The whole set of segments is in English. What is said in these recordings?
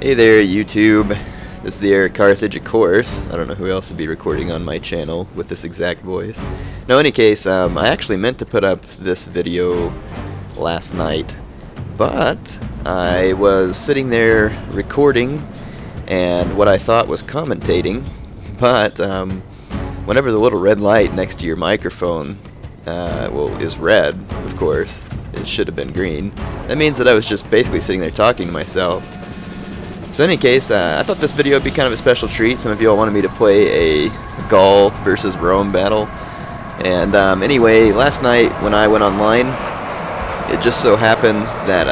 Hey there, YouTube. This is the Eric Carthage, of course. I don't know who else would be recording on my channel with this exact voice. No, in any case, I actually meant to put up this video last night, but I was sitting there recording and what I thought was commentating, but whenever the little red light next to your microphone is red, of course, it should have been green. That means that I was just basically sitting there talking to myself. So in any case, I thought this video would be kind of a special treat. Some of you all wanted me to play a Gaul versus Rome battle. And anyway, last night when I went online, it just so happened that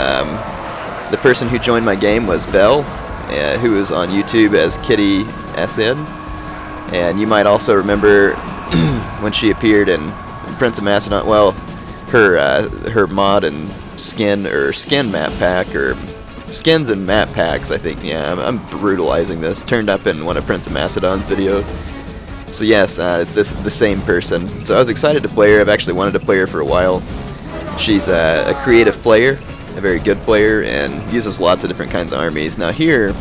the person who joined my game was Belle, who is on YouTube as Kitty SN. And you might also remember when she appeared in Prince of Macedon. Well, her mod and skin map pack, or skins and map packs, I think. Yeah, I'm brutalizing this. Turned up in one of Prince of Macedon's videos. So yes, it's the same person. So I was excited to play her. I've actually wanted to play her for a while. She's a creative player, a very good player, and uses lots of different kinds of armies. Now here,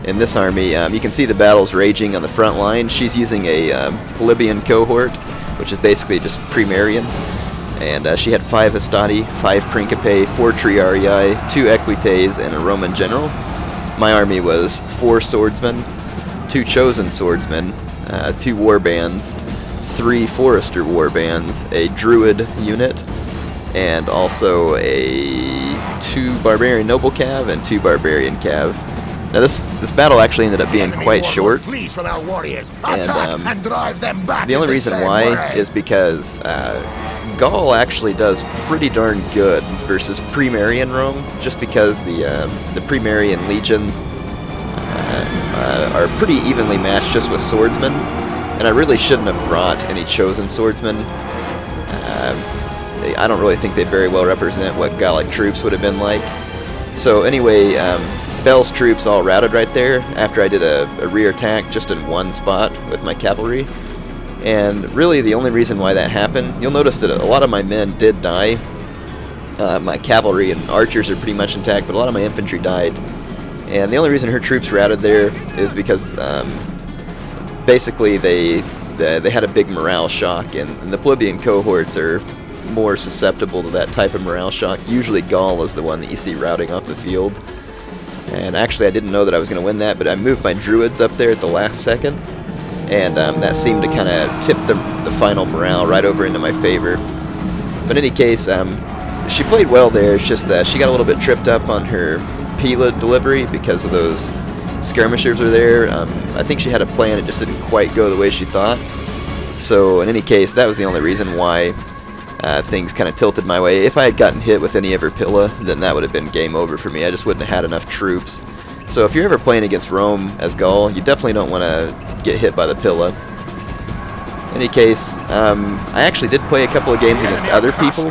in this army, you can see the battles raging on the front line. She's using a Polybian cohort, which is basically just Primarian. And she had 5 Hastati, 5 Principe, 4 Triarii, 2 Equites, and a Roman general. My army was 4 swordsmen, 2 chosen swordsmen, 2 warbands, 3 forester warbands, a druid unit, and also a 2 barbarian noble cav and 2 barbarian cav. Now this battle actually ended up being quite short, and the only reason why is because Gaul actually does pretty darn good versus Primarian Rome, just because the Primarian legions are pretty evenly matched just with swordsmen, and I really shouldn't have brought any chosen swordsmen. I don't really think they very well represent what Gallic troops would have been like. So anyway, Belle's troops all routed right there after I did a rear attack just in one spot with my cavalry. And really the only reason why that happened, you'll notice that a lot of my men did die. My cavalry and archers are pretty much intact, but a lot of my infantry died. And the only reason her troops routed there is because basically they had a big morale shock, and the plebeian cohorts are more susceptible to that type of morale shock. Usually Gaul is the one that you see routing off the field. And actually I didn't know that I was going to win that, but I moved my druids up there at the last second. And that seemed to kind of tip the final morale right over into my favor. But in any case, she played well there. It's just that she got a little bit tripped up on her Pila delivery because of those skirmishers are there. I think she had a plan, it just didn't quite go the way she thought. So in any case, that was the only reason why things kind of tilted my way. If I had gotten hit with any of her Pila, then that would have been game over for me. I just wouldn't have had enough troops. So if you're ever playing against Rome as Gaul, you definitely don't want to get hit by the Pila. In any case, I actually did play a couple of games against other people,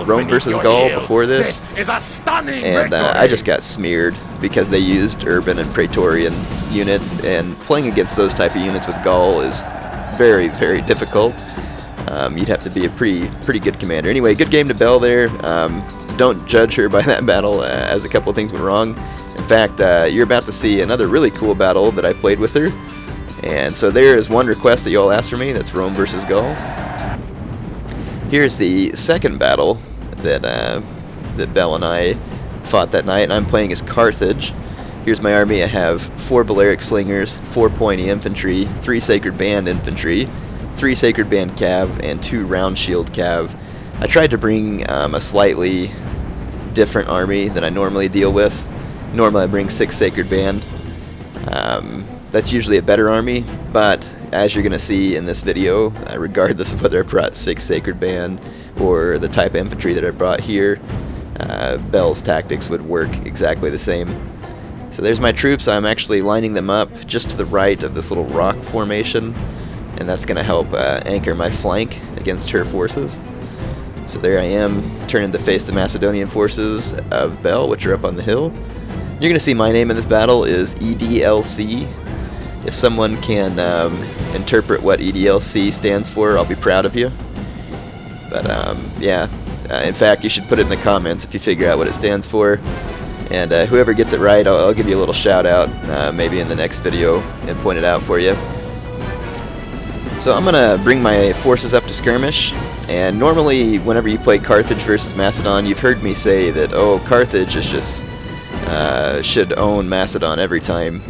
Rome versus Gaul, before this, and I just got smeared because they used urban and praetorian units, and playing against those type of units with Gaul is very, very difficult. You'd have to be a pretty good commander. Anyway, good game to Belle there. Don't judge her by that battle, as a couple of things went wrong. In fact, you're about to see another really cool battle that I played with her. And so there is one request that you all asked for me, that's Rome versus Gaul. Here's the second battle that Belle and I fought that night, and I'm playing as Carthage. Here's my army. I have 4 Balearic Slingers, 4 Pointy Infantry, 3 Sacred Band Infantry, 3 Sacred Band Cav, and 2 Round Shield Cav. I tried to bring a slightly different army than I normally deal with. Normally I bring 6 Sacred Band. That's usually a better army, but as you're going to see in this video, regardless of whether I brought 6 Sacred Band or the type of infantry that I brought here, Belle's tactics would work exactly the same. So there's my troops. I'm actually lining them up just to the right of this little rock formation, and that's going to help anchor my flank against her forces. So there I am, turning to face the Macedonian forces of Belle, which are up on the hill. You're going to see my name in this battle is EDLC. If someone can interpret what EDLC stands for, I'll be proud of you. But yeah, in fact, you should put it in the comments if you figure out what it stands for. And whoever gets it right, I'll give you a little shout out maybe in the next video and point it out for you. So I'm gonna bring my forces up to skirmish, and normally whenever you play Carthage versus Macedon, you've heard me say that, oh, Carthage is just should own Macedon every time.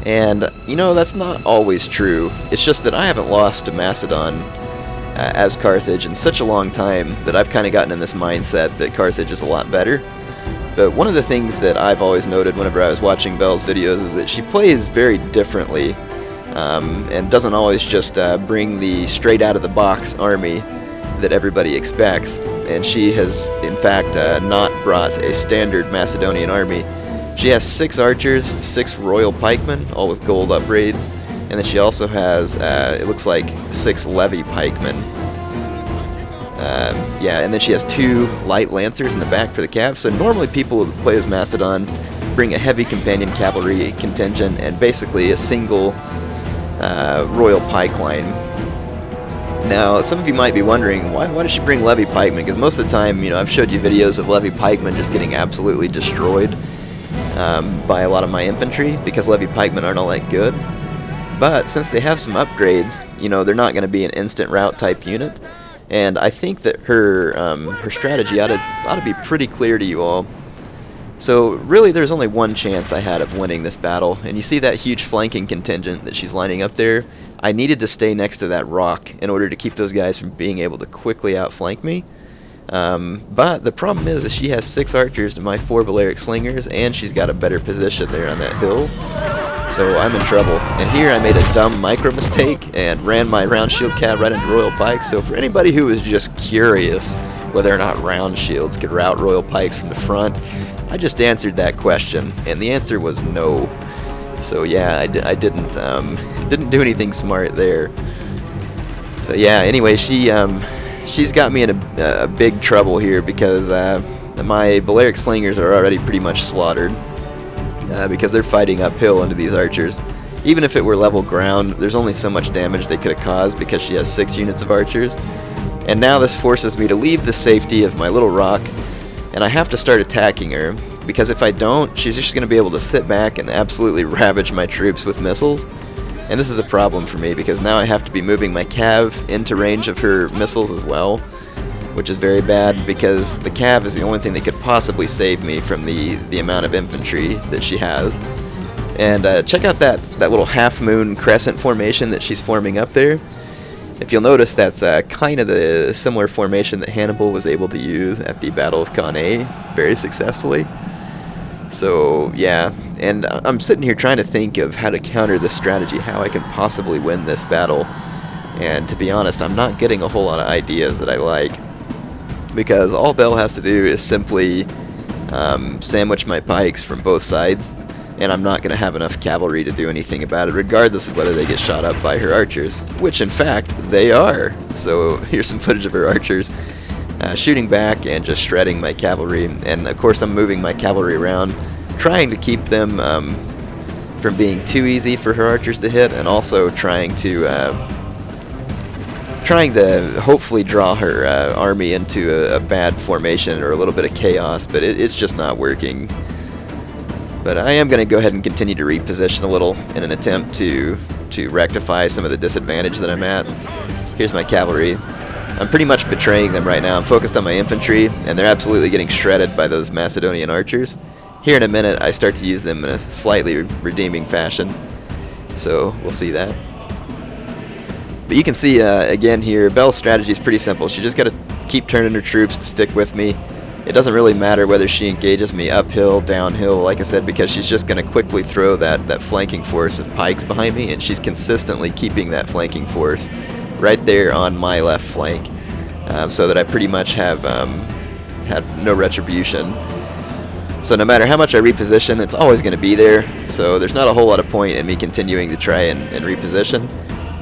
And you know, that's not always true. It's just that I haven't lost to Macedon as Carthage in such a long time that I've kind of gotten in this mindset that Carthage is a lot better. But one of the things that I've always noted whenever I was watching Belle's videos is that she plays very differently, and doesn't always just bring the straight out of the box army that everybody expects. And she has in fact not brought a standard Macedonian army. She has 6 archers, 6 royal pikemen, all with gold upgrades, and then she also has it looks like 6 levy pikemen. Yeah, and then she has 2 light lancers in the back for the cav. So normally people who play as Macedon bring a heavy companion cavalry contingent and basically a single royal pike line. Now, some of you might be wondering, why does she bring levy pikemen? Because most of the time, you know, I've showed you videos of levy pikemen just getting absolutely destroyed by a lot of my infantry, because levy pikemen aren't all that good. But since they have some upgrades, you know, they're not going to be an instant rout type unit. And I think that her strategy ought to be pretty clear to you all. So really there's only one chance I had of winning this battle, and you see that huge flanking contingent that she's lining up there? I needed to stay next to that rock in order to keep those guys from being able to quickly outflank me. But the problem is she has 6 archers to my 4 Balearic slingers, and she's got a better position there on that hill. So I'm in trouble. And here I made a dumb micro mistake and ran my round shield cav right into royal pikes. So for anybody who was just curious whether or not round shields could rout royal pikes from the front, I just answered that question, and the answer was no. So yeah, I didn't do anything smart there. So yeah, anyway, she's got me in a big trouble here, because my Balearic slingers are already pretty much slaughtered. Because they're fighting uphill into these archers. Even if it were level ground, there's only so much damage they could have caused because she has 6 units of archers. And now this forces me to leave the safety of my little rock, and I have to start attacking her, because if I don't, she's just going to be able to sit back and absolutely ravage my troops with missiles. And this is a problem for me, because now I have to be moving my cav into range of her missiles as well, which is very bad, because the cav is the only thing that could possibly save me from the amount of infantry that she has. And check out that little half-moon crescent formation that she's forming up there. If you'll notice, that's kind of the similar formation that Hannibal was able to use at the Battle of Cannae very successfully. So yeah, and I'm sitting here trying to think of how to counter this strategy, how I can possibly win this battle. And to be honest, I'm not getting a whole lot of ideas that I like, because all Belle has to do is simply sandwich my pikes from both sides, and I'm not going to have enough cavalry to do anything about it, regardless of whether they get shot up by her archers, which in fact they are. So here's some footage of her archers shooting back and just shredding my cavalry. And of course I'm moving my cavalry around, trying to keep them from being too easy for her archers to hit, and also trying to hopefully draw her army into a bad formation or a little bit of chaos, but it's just not working. But I am going to go ahead and continue to reposition a little in an attempt to rectify some of the disadvantage that I'm at. Here's my cavalry. I'm pretty much betraying them right now. I'm focused on my infantry, and they're absolutely getting shredded by those Macedonian archers. Here in a minute, I start to use them in a slightly redeeming fashion. So we'll see that. But you can see, again here, Belle's strategy is pretty simple. She just got to keep turning her troops to stick with me. It doesn't really matter whether she engages me uphill, downhill, like I said, because she's just going to quickly throw that flanking force of pikes behind me, and she's consistently keeping that flanking force right there on my left flank, so that I pretty much have no retribution. So no matter how much I reposition, it's always going to be there, so there's not a whole lot of point in me continuing to try and reposition.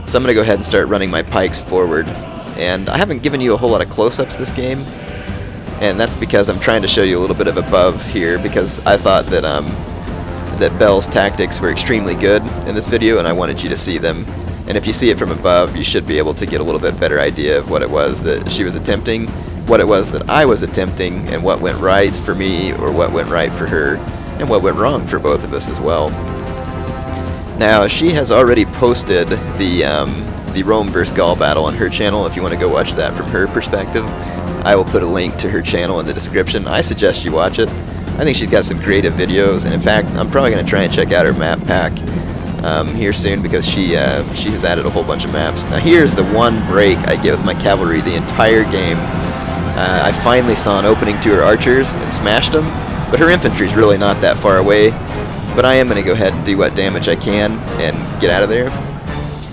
So I'm going to go ahead and start running my pikes forward. And I haven't given you a whole lot of close-ups this game, and that's because I'm trying to show you a little bit of above here, because I thought that that Belle's tactics were extremely good in this video, and I wanted you to see them. And if you see it from above, you should be able to get a little bit better idea of what it was that she was attempting. what it was that I was attempting and what went right for me or what went right for her and what went wrong for both of us as well. Now, she has already posted the Rome vs. Gaul battle on her channel. If you want to go watch that from her perspective, I will put a link to her channel in the description. I suggest you watch it. I think she's got some creative videos, and in fact, I'm probably going to try and check out her map pack here soon, because she has added a whole bunch of maps. Now, here's the one break I get with my cavalry the entire game. I finally saw an opening to her archers and smashed them, but her infantry's really not that far away. But I am going to go ahead and do what damage I can and get out of there.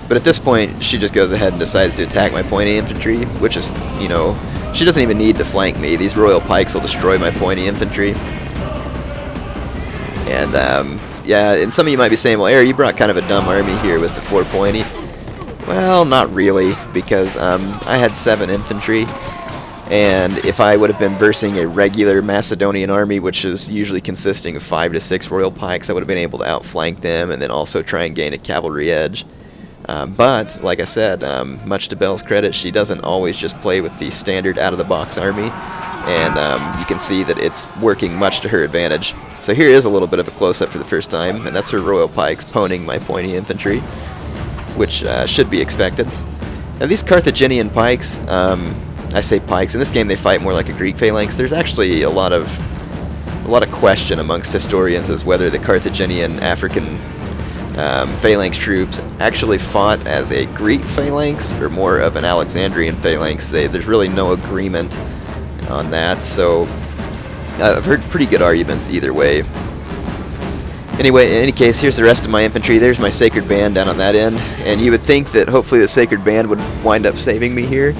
But at this point, she just goes ahead and decides to attack my pointy infantry, which is, you know, she doesn't even need to flank me. These royal pikes will destroy my pointy infantry. And, yeah, and some of you might be saying, well, Air, you brought kind of a dumb army here with the 4 pointy. Well, not really, because I had 7 infantry. And if I would have been versing a regular Macedonian army, which is usually consisting of 5 to 6 royal pikes, I would have been able to outflank them and then also try and gain a cavalry edge. But, like I said, much to Belle's credit, she doesn't always just play with the standard out-of-the-box army, and you can see that it's working much to her advantage. So here is a little bit of a close-up for the first time, and that's her royal pikes poning my pointy infantry, which should be expected. Now, these Carthaginian pikes, I say pikes, in this game they fight more like a Greek phalanx. There's actually a lot of question amongst historians as whether the Carthaginian African phalanx troops actually fought as a Greek phalanx or more of an Alexandrian phalanx. There's really no agreement on that, so I've heard pretty good arguments either way. Anyway, in any case, here's the rest of my infantry. There's my Sacred Band down on that end, and you would think that hopefully the Sacred Band would wind up saving me here.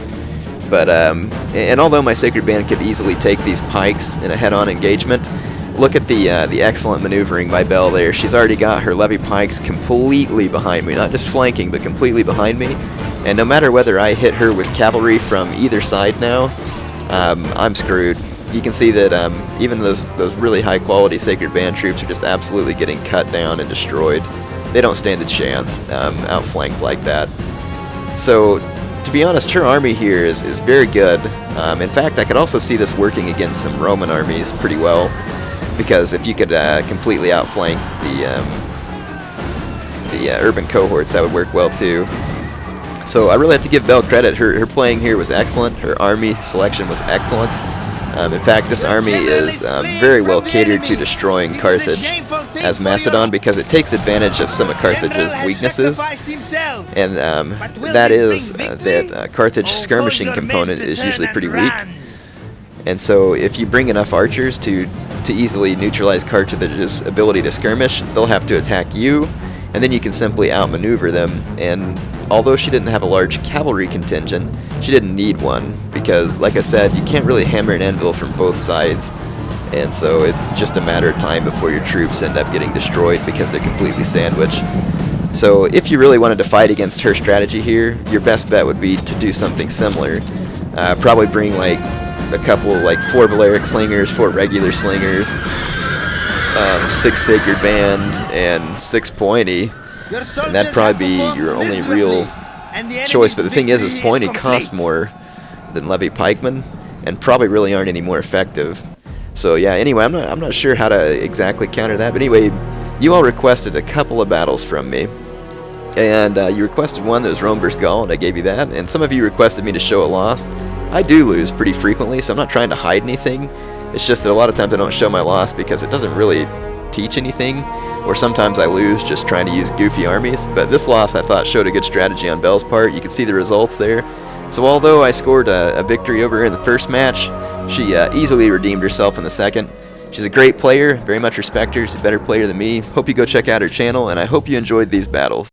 But, and although my Sacred Band could easily take these pikes in a head-on engagement, look at the excellent maneuvering by Belle there. She's already got her levy pikes completely behind me, not just flanking, but completely behind me. And no matter whether I hit her with cavalry from either side now, I'm screwed. You can see that even those really high-quality Sacred Band troops are just absolutely getting cut down and destroyed. They don't stand a chance outflanked like that. So, to be honest, her army here is very good. In fact, I could also see this working against some Roman armies pretty well, because if you could completely outflank the urban cohorts, that would work well too. So I really have to give Belle credit. Her playing here was excellent. Her army selection was excellent. In fact, this army is very well catered to destroying Carthage as Macedon, because it takes advantage of some of Carthage's weaknesses, and that is that Carthage skirmishing component is usually pretty weak. And so if you bring enough archers to easily neutralize Carthage's ability to skirmish, they'll have to attack you, and then you can simply outmaneuver them. And although she didn't have a large cavalry contingent, she didn't need one, because, like I said, you can't really hammer an anvil from both sides, and so it's just a matter of time before your troops end up getting destroyed because they're completely sandwiched. So if you really wanted to fight against her strategy here, your best bet would be to do something similar. Probably bring like a couple, like 4 Balearic slingers, 4 regular slingers, 6 Sacred Band, and 6 pointy. And that'd probably be your only real choice. But the thing is pointy cost more than levy pikemen, and probably really aren't any more effective. So yeah, anyway, I'm not sure how to exactly counter that. But anyway, you all requested a couple of battles from me. And you requested one that was Rome vs. Gaul, and I gave you that. And some of you requested me to show a loss. I do lose pretty frequently, so I'm not trying to hide anything. It's just that a lot of times I don't show my loss because it doesn't really teach anything. Or sometimes I lose just trying to use goofy armies. But this loss I thought showed a good strategy on Belle's part. You can see the results there. So although I scored a victory over her in the first match, she easily redeemed herself in the second. She's a great player, very much respect her. She's a better player than me. Hope you go check out her channel, and I hope you enjoyed these battles.